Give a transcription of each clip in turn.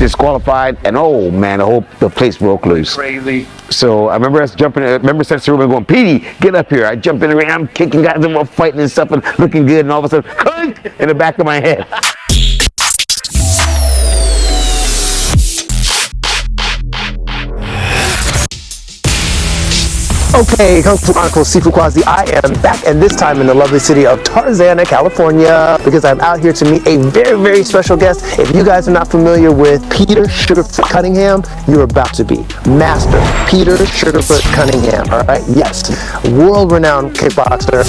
disqualified, and oh man, the place broke loose. Crazy. So I remember us jumping. I remember Sensei Ruben going, "Petey, get up here!" I jump in the ring, I'm kicking guys, them all fighting and stuff, and looking good, and all of a sudden, clink, in the back of my head. Okay, Kung Fu Uncle Sifu Kwazi, I am back, and this time in the lovely city of Tarzana, California, because I'm out here to meet a very, very special guest. If you guys are not familiar with Peter Sugarfoot Cunningham, you're about to be. Master Peter Sugarfoot Cunningham, all right? Yes, world-renowned kickboxer.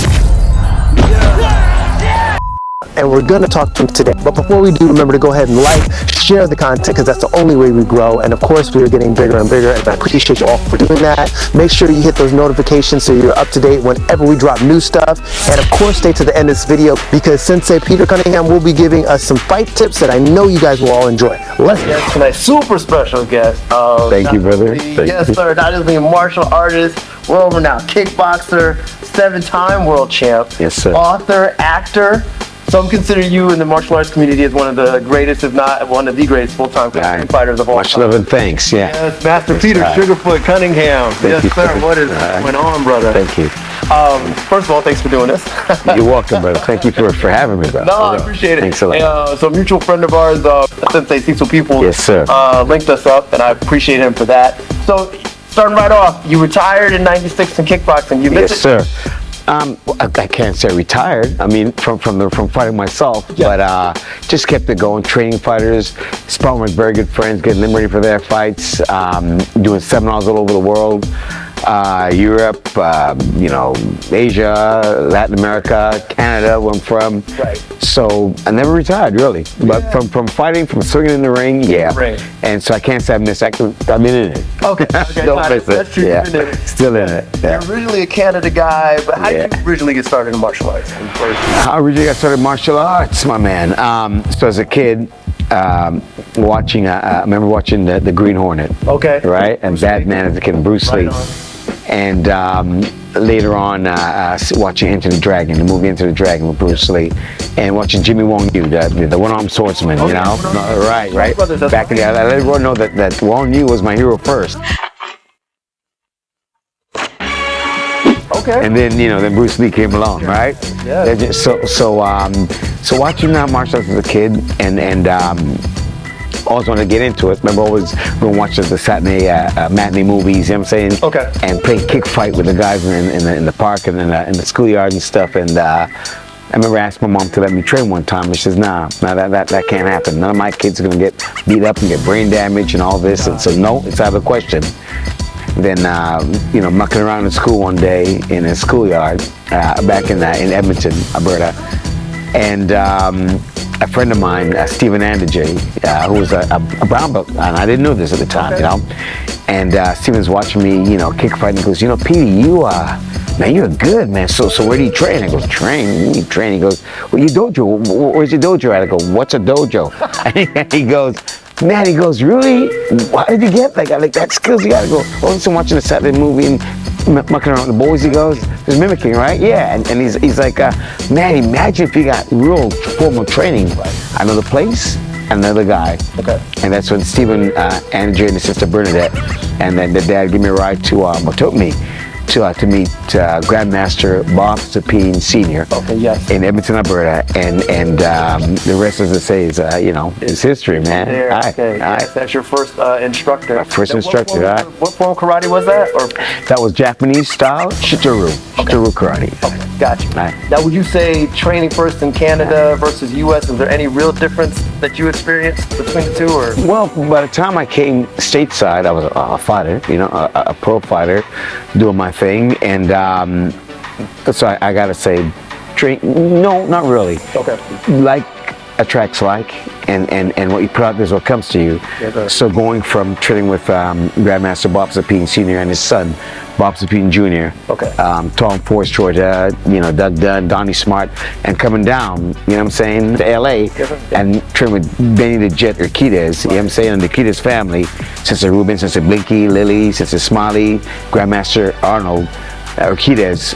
And we're gonna talk to him today. But before we do, remember to go ahead and like, share the content, because that's the only way we grow. And of course, we are getting bigger and bigger, and I appreciate you all for doing that. Make sure you hit those notifications so you're up to date whenever we drop new stuff. And of course, stay to the end of this video, because Sensei Peter Cunningham will be giving us some fight tips that I know you guys will all enjoy. Let's go. Tonight's super special guest. Thank you, brother. Yes, sir. Not only a martial artist, world-renowned kickboxer, 7-time world champ, yes, sir. Author, actor. So I'm considering you in the martial arts community as one of the greatest, if not one of the greatest full-time fighters of all time. Much love and thanks, yeah. Yes, Master Peter Sugarfoot Cunningham. Yes, sir. What is going on, brother? Thank you. First of all, thanks for doing this. You're welcome, brother. Thank you for having me, brother. No, I appreciate it. Thanks a lot. So a mutual friend of ours, Sensei Cecil People, yes, sir. Linked us up, and I appreciate him for that. So starting right off, you retired in '96 in kickboxing. You missed it? Yes, sir. I can't say retired. I mean, from fighting myself, but just kept it going. Training fighters, sparring with very good friends, getting them ready for their fights. Doing seminars all over the world, Europe, you know, Asia, Latin America, Canada, where I'm from. Right. So I never retired really, but from fighting, from swinging in the ring, yeah. And so I can't say I missed. I've been in it. Okay. Don't miss it. That's true. Yeah. You've been in it. Still in it. Yeah. You're originally a Canada guy, but how did you originally get started in martial arts? How originally got started in martial arts, my man. So as a kid, watching, I remember watching the Green Hornet. Okay. Right, and Batman as a kid, Bruce Lee. And later on, watching Enter the Dragon, the movie Enter the Dragon with Bruce Lee, and watching Jimmy Wong Yu, the one-armed swordsman, you know? Right. Back in the day, I let everyone know that Wong Yu was my hero first. Okay. And then, you know, then Bruce Lee came along, right? Yeah. So watching martial arts as a kid, and always wanted to get into it. Remember, always going to watch the Saturday matinee movies, you know what I'm saying? Okay. And play kick fight with the guys in the park and in the schoolyard and stuff. And I remember asking my mom to let me train one time, and she says, nah, that can't happen. None of my kids are going to get beat up and get brain damage and all this. And so, no, it's out of the question. Then, you know, mucking around in school one day in a schoolyard back in Edmonton, Alberta. And a friend of mine, Stephen Andijay, who was a brown belt, and I didn't know this at the time, you know. And Stephen's watching me, you know, kick fight, and he goes, you know, Petey, man, you're good, man. So where do you train? I go, train? You train? He goes, well, your dojo. Where's your dojo at? I go, what's a dojo? And he goes, man, he goes, really? How did you get that? Like that skills? You gotta go. All of a sudden watching a Saturday movie and mucking around with the boys, he goes, he's mimicking, right? Yeah, and he's like, man, imagine if you got real formal training. I know the place, another guy. Okay. And that's when Stephen, Andrew, and his sister Bernadette, and then the dad gave me a ride took me to meet Grandmaster Bob Sapine Sr. In Edmonton, Alberta, and the rest, as I say, is you know, is history, man. Yes, that's your first instructor. My first instructor. What form of karate was that? Or that was Japanese style Shitoru karate. Okay, gotcha. Now, would you say training first in Canada versus U.S., is there any real difference that you experienced between the two? Or well, by the time I came stateside, I was a fighter, you know, a pro fighter, doing my thing, and so I gotta say, no, not really. Okay. Like attracts like, and what you put out there is what comes to you. So going from training with Grandmaster Bob Sapine Sr. and his son, Bob Sapine Jr. Tom Force, Georgia, you know, Doug Dunn, Donnie Smart, and coming down, you know what I'm saying, to LA, and training with Benny the Jet Urquidez, you know what I'm saying, and the Urquidez family, Sensei Ruben, Sensei Blinky, Lily, Sensei Smiley, Grandmaster Arnold, Urquidez.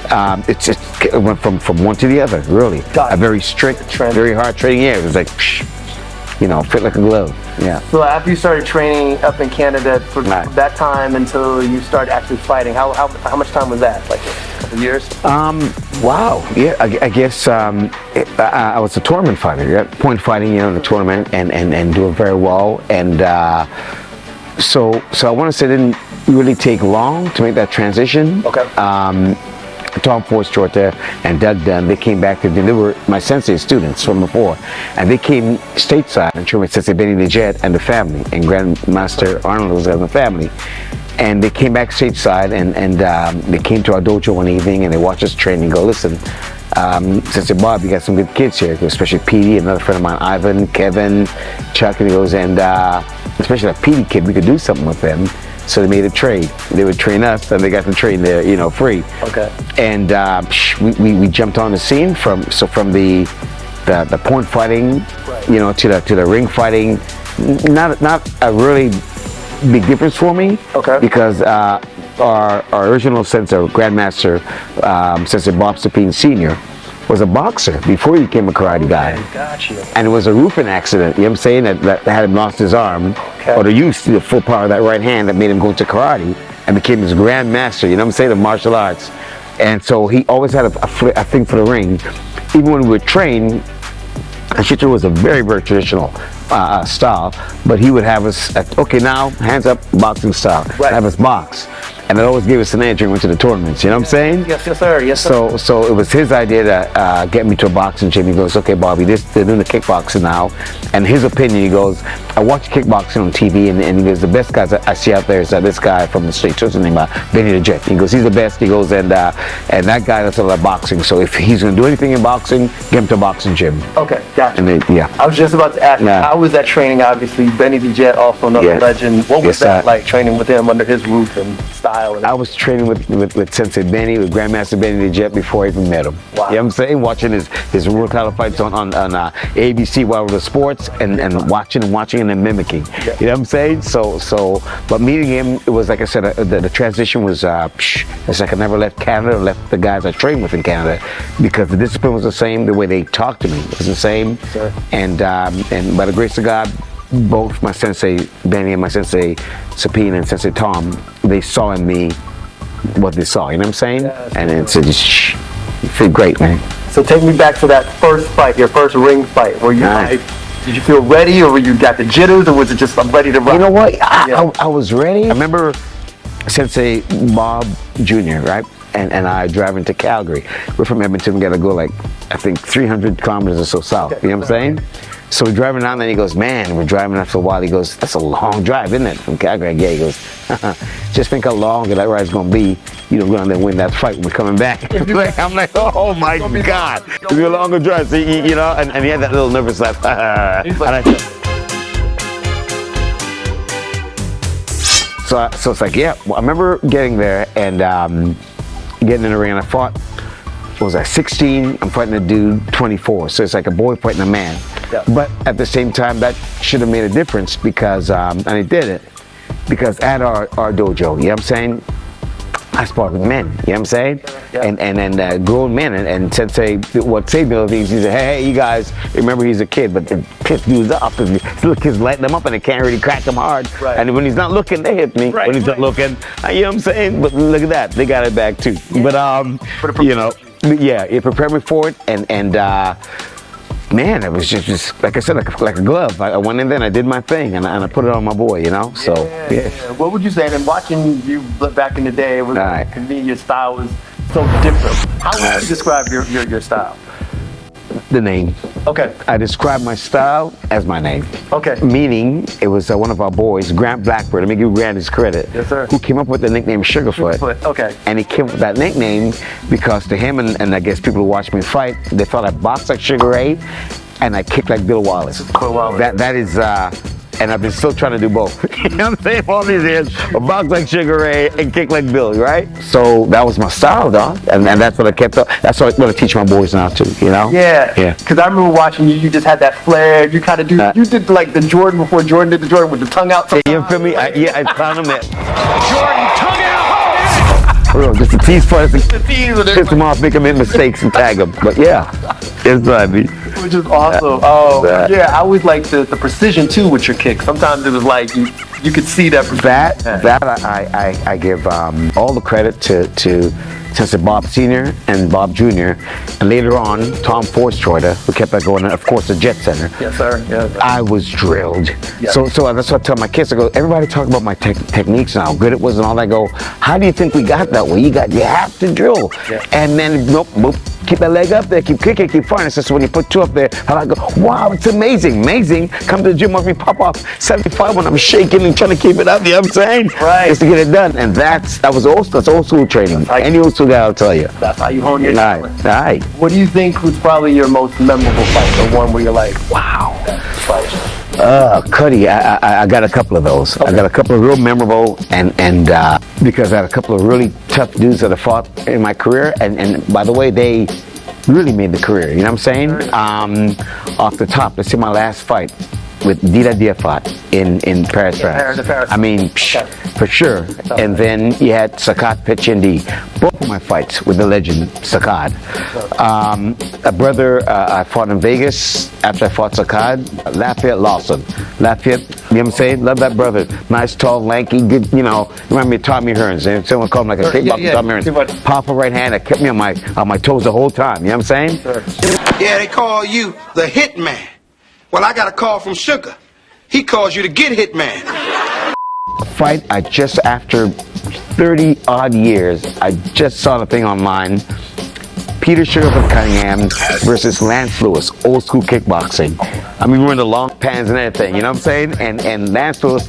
It went from one to the other, really. A very strict, very hard training. Yeah, it was like, fit like a glove. Yeah. So after you started training up in Canada for that time until you started actually fighting, how much time was that? Like a couple years? Wow. Yeah. I guess I was a tournament fighter. Yeah? Point fighting, in the tournament, and doing very well. And so I want to say it didn't really take long to make that transition. Okay. Tom Forster and Doug Dunn, they came back to, they were my sensei students from before, and they came stateside and trained with Sensei Benny the Jet and the family, and Grandmaster Arnold was in the family. And they came back stateside, and they came to our dojo one evening, and they watched us train and go, listen, Sensei Bob, you got some good kids here, especially Petey, another friend of mine, Ivan, Kevin, Chuck, and he goes, and especially that Petey kid, we could do something with them. So they made a trade. They would train us, and they got to train there, free. Okay. And we jumped on the scene from the point fighting, to the ring fighting. Not a really big difference for me. Okay. Because our original sensei, Grandmaster Sensei Bob Sapine Sr. was a boxer before he became a karate guy. Gotcha. And it was a roofing accident, you know what I'm saying, that had him lost his arm, or the use the full power of that right hand that made him go to karate and became his grandmaster, you know what I'm saying, of martial arts. And so he always had a thing for the ring. Even when we would train, Shicho was a very, very traditional style, but he would have us, okay, now, hands up, boxing style. Right. Have us box. And it always gave us an edge when we went to the tournaments, you know what I'm saying? Yes, sir, yes, sir. So it was his idea to get me to a boxing gym. He goes, okay, Bobby, they're doing the kickboxing now. And his opinion, he goes, I watch kickboxing on TV, and he goes, the best guys I see out there is this guy from the States, what's his name, Benny the Jet. He goes, he's the best. He goes, and that guy that's all about boxing. So if he's going to do anything in boxing, get him to a boxing gym. Okay, gotcha. And I was just about to ask, how was that training? Obviously, Benny the Jet, also another legend. What was that like, training with him under his roof and style? I was training with Sensei Benny, with Grandmaster Benny the Jet before I even met him. Wow. You know what I'm saying? Watching his world title fights on ABC while we were sports, and watching and then mimicking. Yeah. You know what I'm saying? So, but meeting him, it was like I said, the transition was, it's like I never left Canada, left the guys I trained with in Canada, because the discipline was the same, the way they talked to me was the same. Sure. And by the grace of God, both my Sensei Benny and my Sensei Sapine and Sensei Tom, they saw in me what they saw, you know what I'm saying? Yeah, and it's just, you feel great, man. So take me back to that first fight, your first ring fight. Were you did you feel ready, or you got the jitters, or was it just, I'm ready to rock? You know what? I was ready. I remember Sensei Bob Jr., right? And I driving to Calgary. We're from Edmonton. We got to go like, I think 300 kilometers or so south. Okay. You know what I'm saying? So we're driving down there, and he goes, man, we're driving after a while. He goes, that's a long drive, isn't it? From Calgary. Yeah, he goes, just think how long that ride's going to be. You're going to win that fight when we're coming back. I'm like, oh my God. It'll be a longer drive. So, and he had that little nervous laugh. So it's like, yeah, well, I remember getting there and getting in the ring, and I fought, what was I, 16? I'm fighting a dude, 24. So it's like a boy fighting a man. Yeah. But at the same time, that should have made a difference because, and it did it, because at our dojo, you know what I'm saying? I sparred with men, you know what I'm saying? Yeah. And grown men, and Sensei, what saved me all things, he said, hey, you guys, remember he's a kid, but it pissed dudes off. Little kids lighting them up, and they can't really crack them hard. Right. And when he's not looking, they hit me. Right. When he's not looking, you know what I'm saying? But look at that, they got it back too. Yeah. But, you know, yeah, it prepared me for it, and man, it was just like I said, like a glove. I went in there and I did my thing, and I put it on my boy, you know. So yeah. What would you say? And watching you back in the day, it was to me, your style was so different. How would you describe your style? The name. Okay. I describe my style as my name. Okay. Meaning, it was one of our boys, Grant Blackbird, let me give Grant his credit. Yes, sir. Who came up with the nickname Sugarfoot. Okay. And he came up with that nickname because to him, and I guess people who watch me fight, they thought I boxed like Sugar Ray, and I kicked like Bill Wallace. That is, and I've been still trying to do both. You know what I'm saying? All these years, I box like Sugar Ray and kick like Bill, right? So that was my style, dog. And that's what I kept up. That's what I teach my boys now too, you know? Yeah. Yeah. Because I remember watching you, you just had that flair. You kind of do, you did like the Jordan before Jordan did the Jordan with the tongue out. You feel me? I found him there. Jordan, tongue out! For real, just a tease fight. Just The tease, and piss them off, make them make mistakes, and tag them. But yeah, it's funny. which is awesome. Yeah, I always like the precision too with your kick. Sometimes it was like you could see that. I give all the credit to Bob Sr. and Bob Jr. And later on, Tom Forstroyder, who kept that going, and of course the Jet Center. Yes, sir. Yes, sir. I was drilled. Yeah. So that's what I tell my kids. I go, everybody talk about my techniques and how good it was and all that. I go, how do you think we got that way? You have to drill. Yeah. And then nope, keep that leg up there, keep kicking, keep firing. It's just when you put two up there, I go, wow, it's amazing. Come to the gym, watch me pop off 75 when I'm shaking and trying to keep it up. You know what I'm saying? Right. Just to get it done. And that's old school training. Any old school guy will tell you. That's how you hone your talent. All right. What do you think was probably your most memorable fight? The one where you're like, wow, that's fight. Cuddy, I got a couple of those. Okay. I got a couple of real memorable, and because I had a couple of really tough dudes that I fought in my career, and by the way, they really made the career. You know what I'm saying? Off the top, let's see my last fight with Dida Diafat in Paris, France. Paris. I mean, for sure. And then you had Sakat Pichindi. Both of my fights with the legend Sakat. A brother I fought in Vegas after I fought Sakat, Lafayette Lawson. Lafayette, you know what I'm saying? Love that brother. Nice, tall, lanky, good, you know, remind me of Tommy Hearns. And someone called him like a kickboxer, Tommy Hearns. Powerful right hand that kept me on my toes the whole time. You know what I'm saying? Yeah, they call you the hitman. Well, I got a call from Sugar. He calls you the get hit man. Fight, I just after 30 odd years, I just saw the thing online. Peter Sugarfoot Cunningham versus Lance Lewis, old school kickboxing. I mean, we're in the long pants and everything, you know what I'm saying? And Lance Lewis,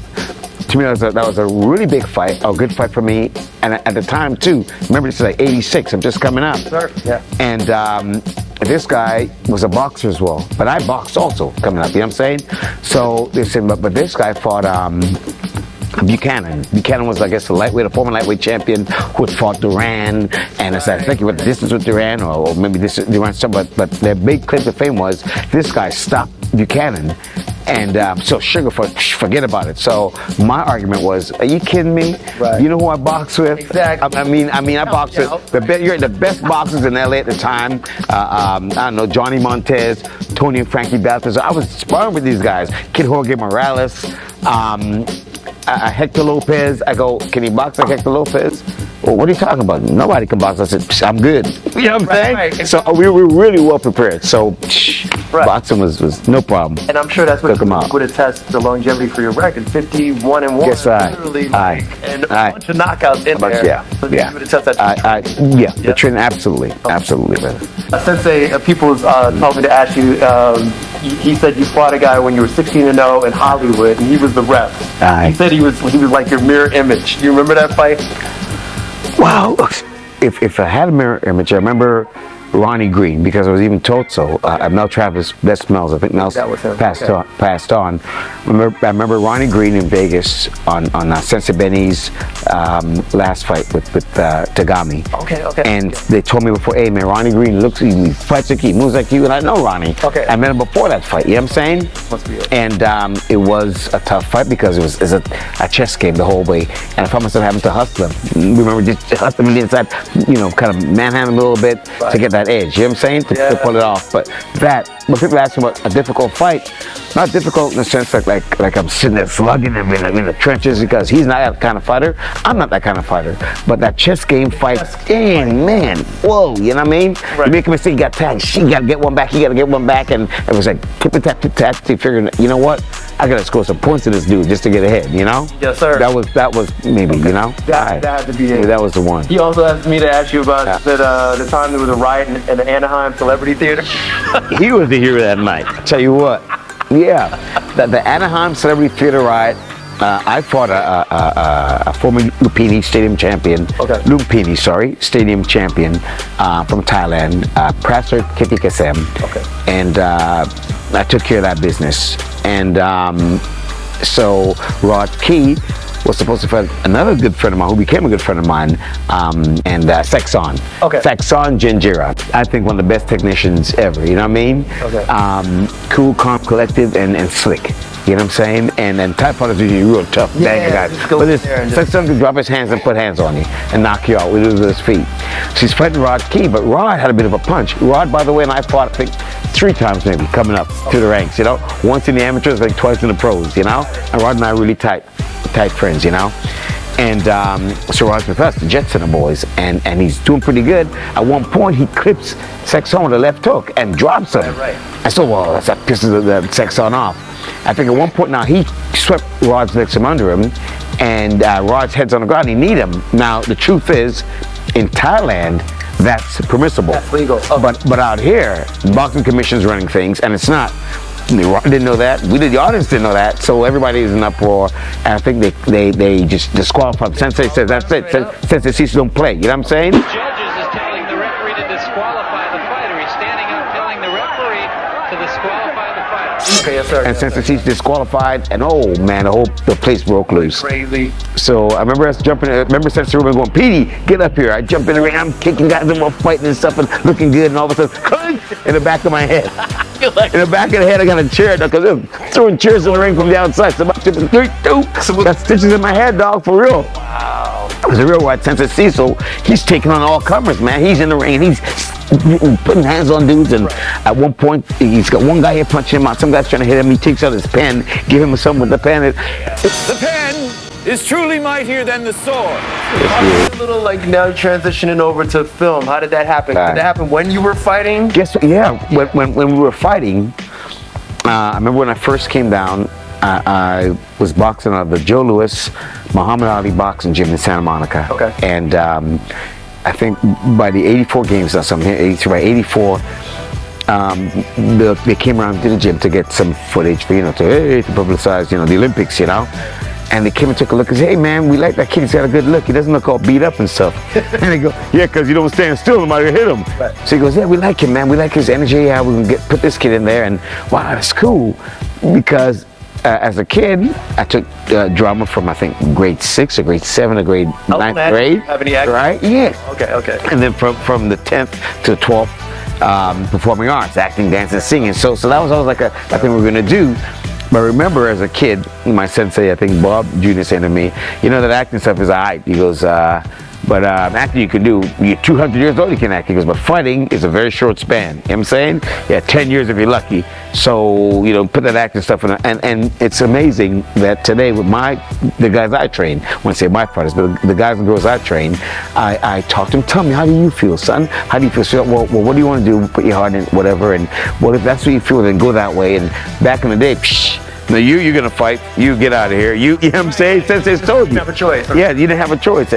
to me, that was a really big fight, a good fight for me. And at the time, too, remember this is like 86, I'm just coming up. Sure. Yeah. And this guy was a boxer as well, but I boxed also coming up, you know what I'm saying? So they said, but this guy fought Buchanan. Buchanan was, I guess, a former lightweight champion who had fought Duran, and I said, I think he went the distance with Duran, or maybe this Duran, but their big claim to fame was this guy stopped Buchanan. And so Sugarfoot, forget about it. So my argument was, are you kidding me? Right. You know who I boxed with? Exactly. I mean, I boxed with you're the best boxers in LA at the time. I don't know, Johnny Montez, Tony and Frankie Balthazar. I was sparring with these guys. Kid Jorge Morales, Hector Lopez. I go, can he box like Hector Lopez? Well, what are you talking about? Nobody can box. I said, I'm good. You know what I'm saying? Right. So we were really well prepared. So boxing was no problem. And I'm sure that's what Took him out. would attest the longevity for your record, 51-1. Yes, I. Literally, Aye. and a Aye. bunch of knockouts in there. Yeah, So yeah. you would attest that. The trend, absolutely, brother. Sensei, people told me to ask you. He said you fought a guy when you were 16-0 in Hollywood, and he was the ref. Aye. He said he was like your mirror image. Do you remember that fight? Wow. If I had a mirror image, I remember Ronnie Green, because I was even told so. Mel Travis, best Mel's. I think Mel's That was him. passed on. I remember Ronnie Green in Vegas on Sensei Benny's last fight with Tagami. Okay. And they told me before, hey man, Ronnie Green looks like he fights like you, moves like you, and I know Ronnie. Okay. I met him before that fight. You know what I'm saying? Must be it. And it was a tough fight because it was a chess game the whole way. And I found myself having to hustle him. Remember, just hustle him inside, kind of manhandle him a little bit to get that edge. You know what I'm saying? To pull it off. But people ask me about a difficult fight, not difficult in the sense like I'm sitting there slugging him in the trenches, because he's not that kind of fighter. I'm not that kind of fighter. But that chess game fight, dang man, whoa, you know what I mean? Right. You make a mistake, you got tagged, she got to get one back, he got to get one back, and it was like tip tap, figuring, you know what? I got to score some points to this dude just to get ahead, you know? Yes, sir. That was maybe, you know? That had to be it. Yeah, that was the one. He also asked me to ask you about the time there was a riot in the Anaheim Celebrity Theater. He was the hero that night. Tell you what. Yeah. The Anaheim Celebrity Theater riot. I fought a former Lumpini Stadium champion. Okay. Lumpini, Stadium champion from Thailand, Prasert Kitikasem. Okay. And I took care of that business. And so r.i.p was supposed to fight another good friend of mine who became a good friend of mine, and Sexon. Okay. Sexon Genjira. I think one of the best technicians ever, you know what I mean? Okay. Cool, calm, collective, and slick. You know what I'm saying? And then Thai fighters are usually real tough, banging guys. just go But in there and it's like someone could drop his hands and put hands on you and knock you out with his feet. She's fighting Rod Key, but Rod had a bit of a punch. Rod, by the way, and I fought, I think, 3 times maybe coming up through the ranks, you know? Once in the amateurs, like twice in the pros, you know? And Rod and I are really tight friends, you know? And so Rod's with us, the Jet Center boys, and he's doing pretty good. At one point, he clips Sexton with a left hook and drops him. Right. I said, well, that pisses the Sexton off. I think at one point now, he swept Rod's legs from under him, and Rod's head's on the ground. He kneed him. Now, the truth is, in Thailand, that's permissible. That's legal. Oh. But out here, the boxing commission's running things, and it's not. Rod didn't know that. The audience didn't know that. So everybody is in uproar. And I think they just disqualified. Sensei says that's it. Sensei Cecil don't play. You know what I'm saying? Judges is telling the referee to disqualify the fighter. He's standing up telling the referee to disqualify the fighter. Okay, yes, sir. And Sensei Cecil disqualified, and oh man, the place broke loose. Crazy. So I remember us jumping. I remember Sensei Ruben going, Petey, get up here. I jump in the ring. I'm kicking guys, and we're fighting and stuff, and looking good, and all of a sudden, clink, in the back of my head. In the back of the head, I got a chair, because they're throwing chairs in the ring from the outside. So about 3, 2. Got stitches in my head, dog, for real. Wow. It was a real white sense of Cecil. He's taking on all comers, man. He's in the ring, and he's putting hands on dudes. And at one point, he's got one guy here punching him out. Some guy's trying to hit him. He takes out his pen, give him something with the pen. The pen is truly mightier than the sword. A little like now transitioning over to film. How did that happen? Did that happen when you were fighting? Guess what? Yeah, when we were fighting, I remember when I first came down, I was boxing out of the Joe Louis Muhammad Ali boxing gym in Santa Monica. Okay. And I think by the 84 games or something, 83, by 84, they came around to the gym to get some footage for, to publicize, the Olympics, And they came and took a look and said, hey man, we like that kid, he's got a good look. He doesn't look all beat up and stuff. And they go, yeah, because you don't stand still, nobody hit him. Right. So he goes, yeah, we like him, man. We like his energy. Yeah, we can put this kid in there. And wow, that's cool. Because as a kid, I took drama from, I think, grade 6 or grade 7 or grade 9th grade. Have any acting? Right? Yeah. Okay. And then from the 10th to the 12th, performing arts, acting, dancing, singing. So that was always like a thing we were going to do. But I remember as a kid, my sensei, I think Bob Jr. said to me, that acting stuff is alright. He goes, but acting you can do, you're 200 years old, you can act. He goes, but fighting is a very short span. You know what I'm saying? Yeah, 10 years if you're lucky. So, put that acting stuff in. And it's amazing that today with the guys I train, when I say my fighters, but the guys and girls I train, I talk to them, tell me, how do you feel, son? How do you feel? So, well, what do you want to do? Put your heart in, whatever. And what if that's what you feel, then go that way. And back in the day, now you're gonna fight. You get out of here. You know what I'm saying? Sensei's told you. You didn't have a choice. Yeah, you didn't have a choice.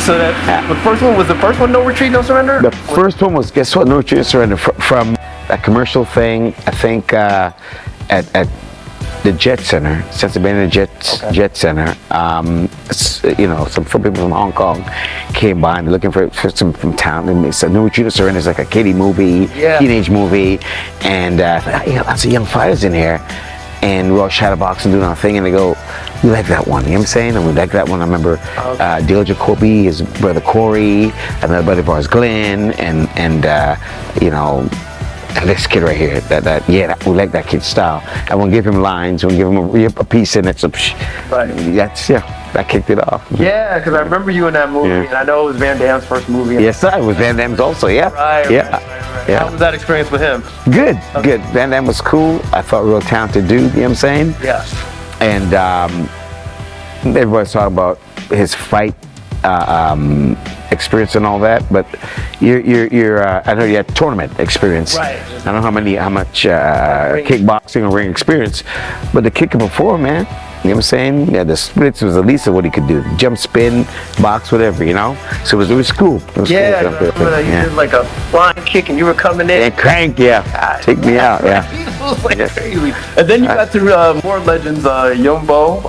So the first one, No Retreat, No Surrender? The first one was, guess what? No Retreat, No Surrender. From a commercial thing, I think at the Jet Center, Sensibility Jet Center. Some people from Hong Kong came by and looking for some from town, and they said No Retreat, No Surrender is like a kiddie movie, teenage movie, and I thought, lots of young fighters in here. And we're all shadowboxing, doing our thing, and they go, we like that one, you know what I'm saying? And we like that one. I remember Dale Jacoby, his brother Corey, another buddy of ours, Glenn, and this kid right here, we like that kid's style. And we'll give him lines, we'll give him a piece in it, so that kicked it off. Yeah, because I remember you in that movie, and I know it was Van Damme's first movie. Yes, sir, it was Van Damme's also, yeah. Right. Yeah. How was that experience with him? Good. Van Damme was cool. I thought real talented dude, you know what I'm saying? Yeah. And everybody's talking about his fight experience and all that, but I know you had tournament experience. Right. I don't know how much kickboxing or ring experience, but the kicker before, man. You know what I'm saying? Yeah, the splits was at least what he could do. Jump, spin, box, whatever, So it was cool. It was cool. I remember that you did like a flying kick and you were coming in. And crank, take me out, It was like crazy. And then you got to more legends, Yumbo.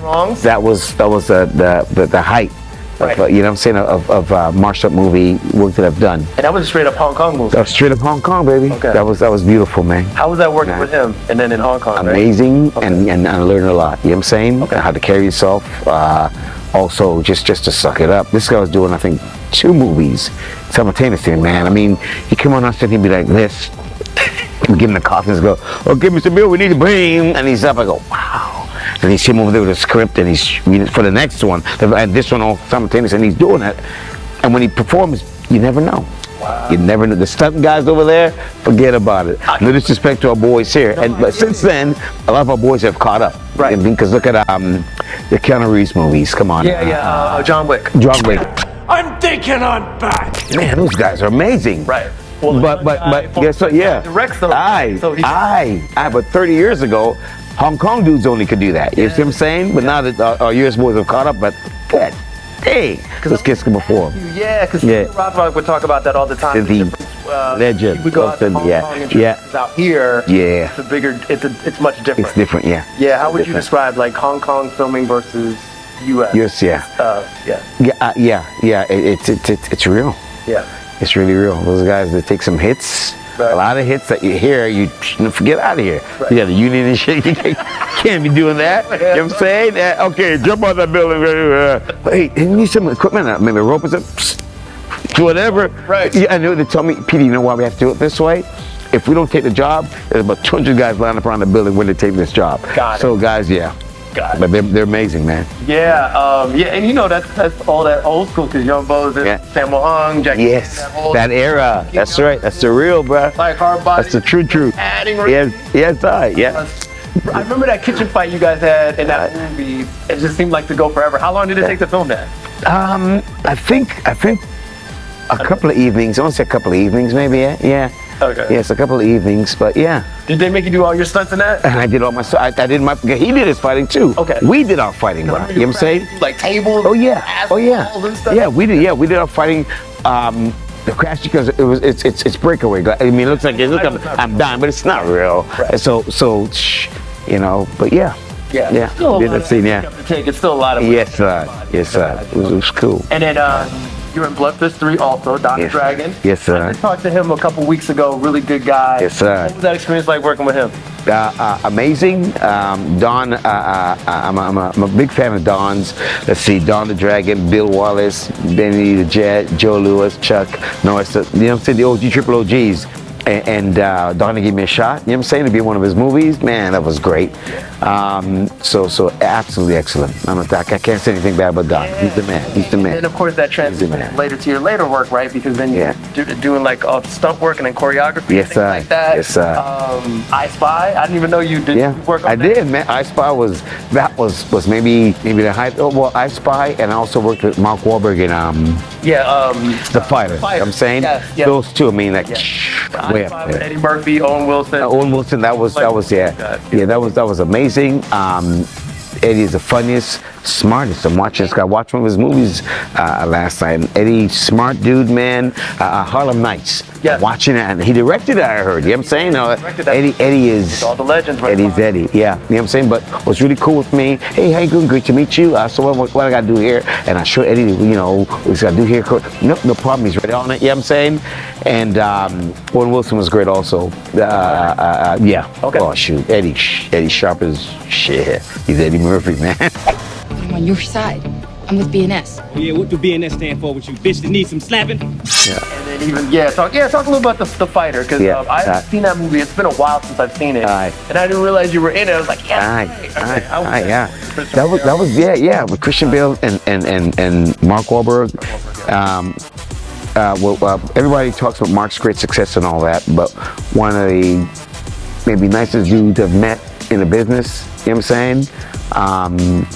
Wrongs. That was the height. Right. You know what I'm saying, of martial art movie work that I've done. And that was a straight up Hong Kong movie. That was straight up Hong Kong, baby. Okay. That was beautiful, man. How was that working with him? And then in Hong Kong, amazing, right? and I learned a lot. You know what I'm saying? Okay. How to carry yourself. Also, just to suck it up. This guy was doing, I think, 2 movies simultaneously, man. I mean, he come on set, he'd be like this. We give him the coffee and go, oh, give me some bill, we need to bring. And he's up, I go, wow. And he's him over there with a script and he's reading for the next one. And this one all simultaneous and he's doing it. And when he performs, you never know. Wow. You never know. The stunt guys over there, forget about it. No disrespect to our boys here. But since then, a lot of our boys have caught up. Right. Because look at the Keanu Reeves movies. Come on. John Wick. John Wick. I'm thinking I'm back. Man, those guys are amazing. Right. Well, but guess what? Yeah. Directs them. But 30 years ago, Hong Kong dudes only could do that. You see what I'm saying? But now that our US boys have caught up, but good. Hey, those kids can perform. Yeah, because Rob would talk about that all the time. The legend. We go out to Hong Kong and out here. Yeah. It's a bigger. It's much different. It's different. Yeah. Yeah. How would you describe like Hong Kong filming versus US? Yes. It's real. Yeah. It's really real. Those guys that take some hits. Right. A lot of hits that you hear, you forget out of here. Right. You got the union and shit. You can't be doing that. You know what I'm saying? Okay, jump on that building. Hey, you need some equipment. Maybe a rope or something. Whatever. Right. Yeah, I know they tell me, Petey, you know why we have to do it this way? If we don't take the job, there's about 200 guys lined up around the building when they take this job. Got it. So guys, yeah. Got it. But they're amazing, man. Yeah, and you know that's all that old school because Young Bo's, Sammo Hung, Jackie. Yes, that era. That's right. That's the real, bro. Like hard body. That's the true. Adding. Yes, I remember that kitchen fight you guys had in that movie. It just seemed like to go forever. How long did it take to film that? I think a couple of evenings. I want to say a couple of evenings, maybe. Yeah. Okay. Yes, a couple of evenings, but yeah. Did they make you do all your stunts in that? And I did all my. I did my. He did his fighting too. Okay. We did our fighting. You know what I'm saying? Like tables. Oh yeah. And stuff? Yeah, we did. Yeah, we did our fighting. The crash because it's breakaway. I mean, it looks like I'm dying, but it's not real. Right. So, you know. But yeah. Still did that scene. Yeah. It's still a lot of. Yes, sir. It was cool. And then. You're in Bloodfist 3 also, Donnie Dragon. Yes, sir. I just talked to him a couple weeks ago, really good guy. Yes, sir. What was that experience like working with him? Amazing. Don, I'm a big fan of Don's. Let's see, Don the Dragon, Bill Wallace, Benny the Jet, Joe Louis, Chuck Norris, you know what I'm saying, the OG, triple OGs. And Donnie gave me a shot, you know what I'm saying, to be in one of his movies. Man, that was great. So absolutely excellent. I can't say anything bad about Don. He's the man. And of course that transitions later to your later work, right? Because then you're doing like stunt work and then choreography, things like that. Yes, sir. I Spy. I didn't even know you did work on that. I did, man. I Spy was maybe the height. Oh, well, I Spy, and I also worked with Mark Wahlberg in The Fighter. I'm saying those two. I mean, like. Way up there. Eddie Murphy, Owen Wilson. That was amazing. Eddie is the funniest, smartest. I'm watching this guy. Watched one of his movies last night. And Eddie, smart dude, man. Harlem Nights. Yeah. Watching it, and he directed it. I heard. You know what I'm saying? Eddie is. All the legends. Right? Eddie's Eddie. Yeah. You know what I'm saying? But what's really cool with me? Hey, how you doing? Great to meet you. So what I got to do here? And I show Eddie. You know, what he's got to do here. No problem. He's ready on it. You know what I'm saying? And Owen Wilson was great also. Yeah. Okay. Oh shoot, Eddie Sharp is shit. He's Eddie Murphy, man. I'm on your side. I'm with BNS. Yeah, what do BNS stand for with you, bitch that needs some slapping? And then talk a little about the Fighter, because I've seen that movie. It's been a while since I've seen it, and I didn't realize you were in it. I was like, that was with Christian Bale and Mark Wahlberg. Everybody talks about Mark's great success and all that, but one of the maybe nicest dudes I've met in the business. You know what I'm saying?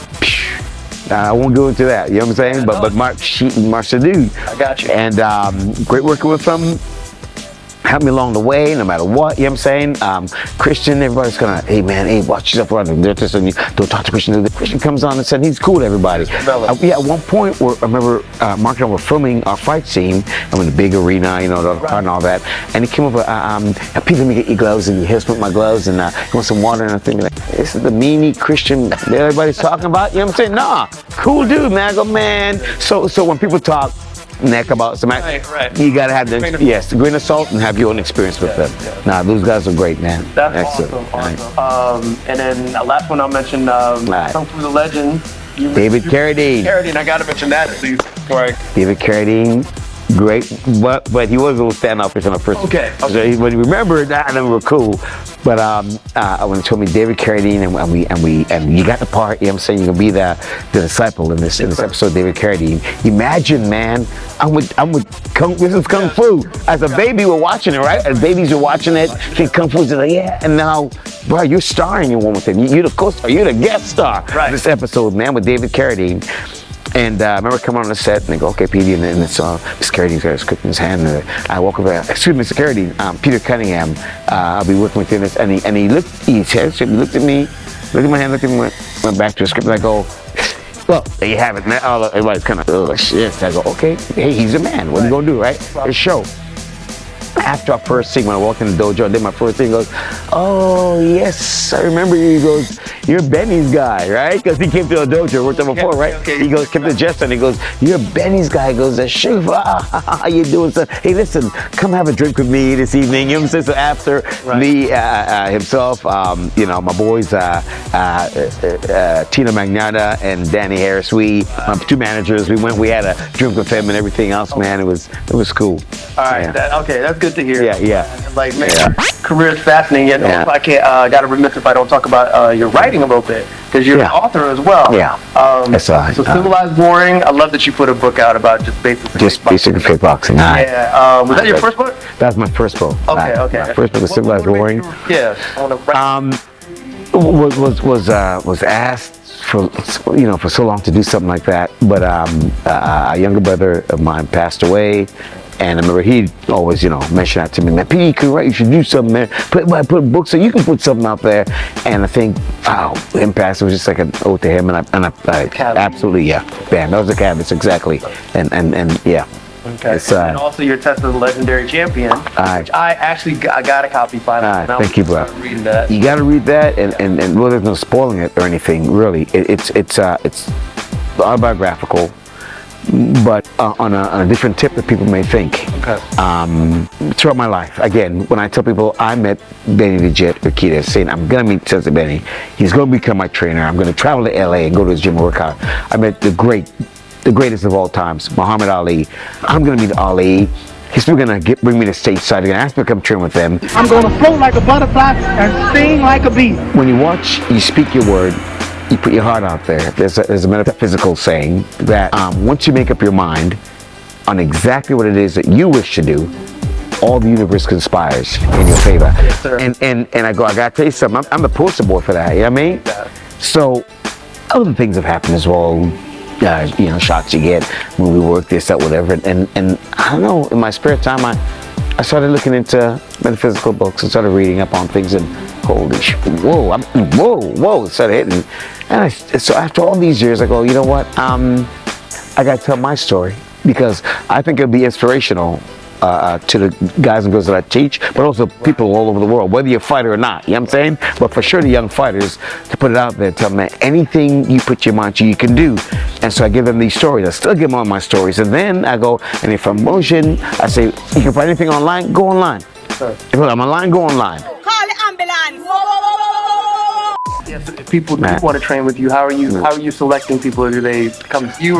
I won't go into that. You know what I'm saying? But Mark's the dude. I got you. And great working with him. Help me along the way, no matter what. You know what I'm saying? Christian, everybody's gonna, hey man, hey, watch yourself around. Don't talk to Christian. Christian comes on and said he's cool to everybody. At one point, I remember Mark and I were filming our fight scene. I'm in the big arena, you know, the car and all that. And he came over, Pete, let me get your gloves. And he helps with my gloves. And he wants some water. And I'm thinking, like, this is the meanie Christian that everybody's talking about. You know what I'm saying? Nah, cool dude, man. I go, man. So when people talk neck about some, you gotta have the grain of salt and have your own experience with them. Nah, those guys are great, man. That's excellent. Awesome. And then the last one I'll mention, Kung Fu the Legend. David Carradine. I gotta mention that at least. David Carradine. great, but he was a little standoffish on the first. Okay. So when he remembered that, and then we were cool. But when he told me David Carradine, and you got the part, you know what I'm saying, you're gonna be the disciple in this episode, David Carradine. Imagine, man, this is Kung Fu. As a baby, we're watching it, right? As babies, we're watching it. Kung Fu's like, yeah, and now, bro, you're starring in one with him. You're the co-star, you're the guest star. Right. This episode, man, with David Carradine. And I remember coming on the set, and they go, okay, Petey, and it's Mr. Carradine's got a script in his hand, and I walk over, excuse me, Mr. Carradine, Peter Cunningham, I'll be working with you in this, and he looked at me, looked at my hand, looked at me, went back to the script, and I go, well, there you have it, man. Everybody's kind of, oh, shit. I go, okay, hey, he's a man, what are you gonna do, right? It's show. After our first scene, when I walked in the dojo, I did my first thing, he goes, oh, yes, I remember you. He goes, you're Benny's guy, right? Because he came to the dojo, worked there before, right? Okay. He goes, came to Jess, and he goes, you're Benny's guy. He goes, Shiva, how you doing, son? Hey, listen, come have a drink with me this evening. You know what I'm saying? So after me, himself, you know, my boys, Tina Magnata and Danny Harris, my two managers, we had a drink with him and everything else, man. It was cool. All right. Yeah. That's good to hear. Yeah. Like, man, your career is fascinating. Yet also, I can't. Got to remiss if I don't talk about your writing a little bit, because you're an author as well. Yeah. So Civilized Boring. I love that you put a book out about just basic kickboxing. Yeah. Was that your first book? That's my first book. Okay. My first book was Civilized Boring. Yeah. Was asked for so long to do something like that, but a younger brother of mine passed away. And I remember he'd always, mention that to me, man, Pete, you can write, you should do something, man. Put books so you can put something out there. And I think, wow, him passing was just like an ode to him. And I absolutely, yeah. Bam, that was the canvas, exactly. And yeah. Okay. And also your test of the legendary champion, which I actually got a copy finally. Thank you, bro. Reading that. You got to read that, and well, there's no spoiling it or anything, really. It's autobiographical, but on a different tip that people may think. Okay. Throughout my life, again, when I tell people I met Benny the Jet Urquidez, saying I'm gonna meet Sensei Benny, he's gonna become my trainer. I'm gonna travel to LA and go to his gym and work out. I met the greatest of all times, Muhammad Ali. I'm gonna meet Ali. He's still gonna bring me to stateside. They're gonna ask me to come train with them. I'm gonna float like a butterfly and sting like a bee. When you watch, you speak your word. You put your heart out there. There's a metaphysical saying that once you make up your mind on exactly what it is that you wish to do, all the universe conspires in your favor. Yes, sir. And I gotta tell you something. I'm the poster boy for that. You know what I mean? Yeah. So other things have happened as well. Shots you get when we work this, that, whatever. And I don't know. In my spare time, I started looking into metaphysical books and started reading up on things, and holy shit, whoa, it started hitting. And so after all these years, I go, you know what? I got to tell my story, because I think it'll be inspirational to the guys and girls that I teach, but also people all over the world, whether you're a fighter or not, you know what I'm saying? But for sure the young fighters, to put it out there, tell them that anything you put your mind to, you can do. And so I give them these stories. I still give them all my stories. And then I go, and if I'm motion, I say, you can find anything online, go online. Sure. If I'm online, go online. Call the ambulance. Yes, if people do want to train with you, how are you selecting people? Do they come to you?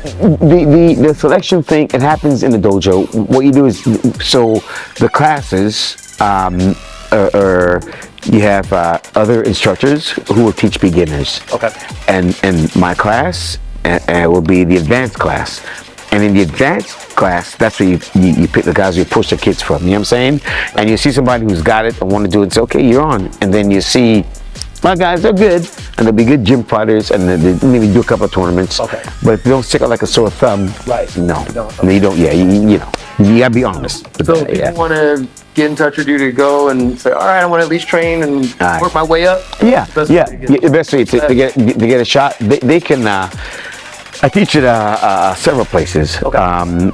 The selection thing, it happens in the dojo. What you do is, so the classes, you have other instructors who will teach beginners. Okay. And my class will be the advanced class. And in the advanced class, that's where you pick the guys you push the kids from. You know what I'm saying? And you see somebody who's got it and want to do it, and say, okay, you're on. And then you see, my guys are good, and they'll be good gym fighters, and they maybe do a couple of tournaments. Okay. But if you don't stick out like a sore thumb, Right. No, You don't. you don't. Yeah, you gotta be honest. So if people want to get in touch with you to go and say, all right, I want to at least train and work my way up. Yeah. The best way to get a shot, they can. I teach at several places. Okay.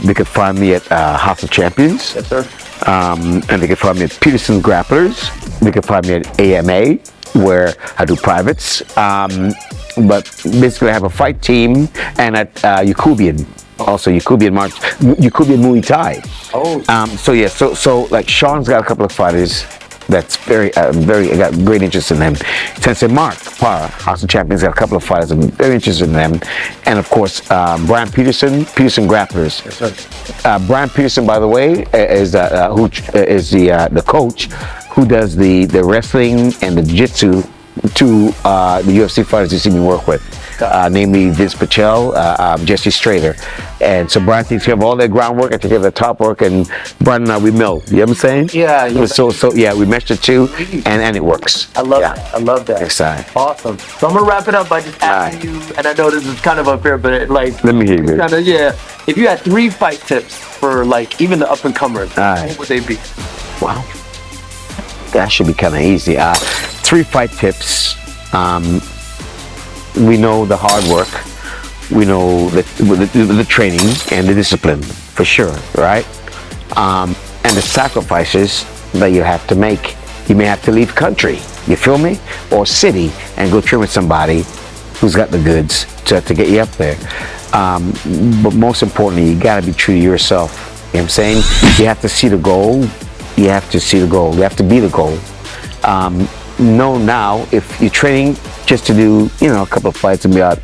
They could find me at House of Champions. Yes, sir. And they can find me at Peterson Grapplers. They can find me at AMA, where I do privates. But basically, I have a fight team, and at Yakubian. Also, Yakubian Muay Thai. Oh. So like Sean's got a couple of fighters that's very I got great interest in them. Sensei Mark Parra, House of Champions, got a couple of fighters. I'm very interested in them, and of course Brian Peterson Grapplers. Yes, sir. Brian Peterson, by the way, is who is the coach who does the wrestling and the jiu-jitsu to the UFC fighters you see me work with. Namely Vince Pichel, Jesse Strader. And so Brian takes care of all their groundwork, I take care of the top work, and Brian and I, we meld. You know what I'm saying? Yeah. So yeah, we meshed the two, and it works. I love that. I love that. Exciting. Awesome. So I'm gonna wrap it up by just asking you, and I know this is kind of unfair, but like, let me hear you. Kind of, yeah. If you had 3 fight tips for like even the up and comers, what would they be? Wow. That should be kind of easy. 3 fight tips. We know the hard work, we know the training and the discipline, for sure, right? And the sacrifices that you have to make. You may have to leave country, you feel me? Or city, and go train with somebody who's got the goods to get you up there. But most importantly, you gotta be true to yourself. You know what I'm saying? You have to see the goal. You have to see the goal. You have to be the goal. Know now, if you're training just to do, a couple of fights and be out,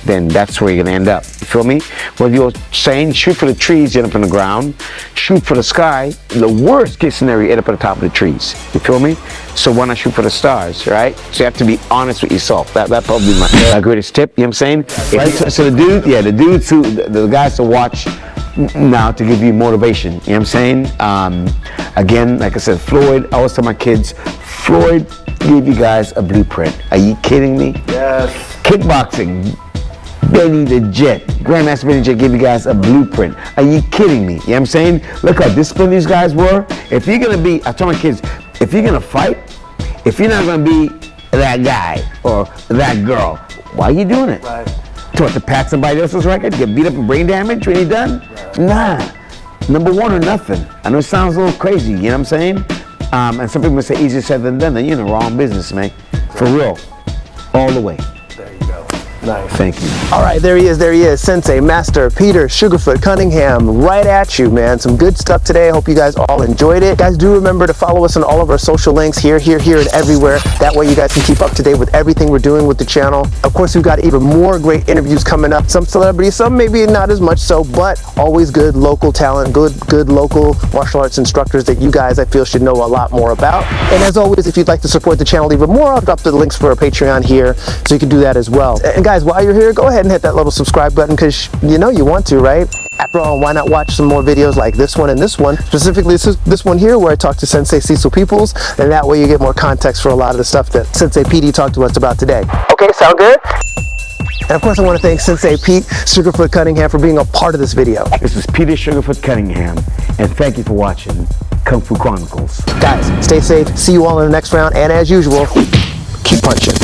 then that's where you're gonna end up. You feel me? Well, you're saying shoot for the trees, you end up on the ground. Shoot for the sky. The worst case scenario, you end up at the top of the trees. You feel me? So why not shoot for the stars, right? So you have to be honest with yourself. That probably be my greatest tip. You know what I'm saying? So the guys to watch now to give you motivation. You know what I'm saying? Again, like I said, Floyd. I always tell my kids, Floyd gave you guys a blueprint. Are you kidding me? Yes. Kickboxing, Benny the Jet, Grandmaster Benny the Jet gave you guys a blueprint. Are you kidding me? You know what I'm saying? Look how disciplined these guys were. If you're gonna be, I tell my kids, if you're gonna fight, if you're not gonna be that guy or that girl, why are you doing it? Right. To pat somebody else's record, get beat up and brain damage when you're done? Right. Nah. Number one or nothing. I know it sounds a little crazy, you know what I'm saying? And some people say easier said than done. Then you're in the wrong business, man. For real. All the way. There you go. Nice. Thank you. All right, there he is, Sensei, Master, Peter Sugarfoot Cunningham, right at you, man. Some good stuff today. I hope you guys all enjoyed it. Guys, do remember to follow us on all of our social links here, and everywhere. That way you guys can keep up to date with everything we're doing with the channel. Of course, we've got even more great interviews coming up. Some celebrities, some maybe not as much so, but always good local talent, good local martial arts instructors that you guys, I feel, should know a lot more about. And as always, if you'd like to support the channel even more, I'll drop the links for our Patreon here, so you can do that as well. And guys, while you're here, go ahead and hit that little subscribe button, because you know you want to, right? After all, why not watch some more videos like this one and this one, specifically this one here where I talk to Sensei Cecil Peoples, and that way you get more context for a lot of the stuff that Sensei PD talked to us about today. Okay, sound good? And of course I want to thank Sensei Pete Sugarfoot Cunningham for being a part of this video. This is Peter Sugarfoot Cunningham, and thank you for watching Kung Fu Chronicles. Guys, stay safe, see you all in the next round, and as usual, keep punching.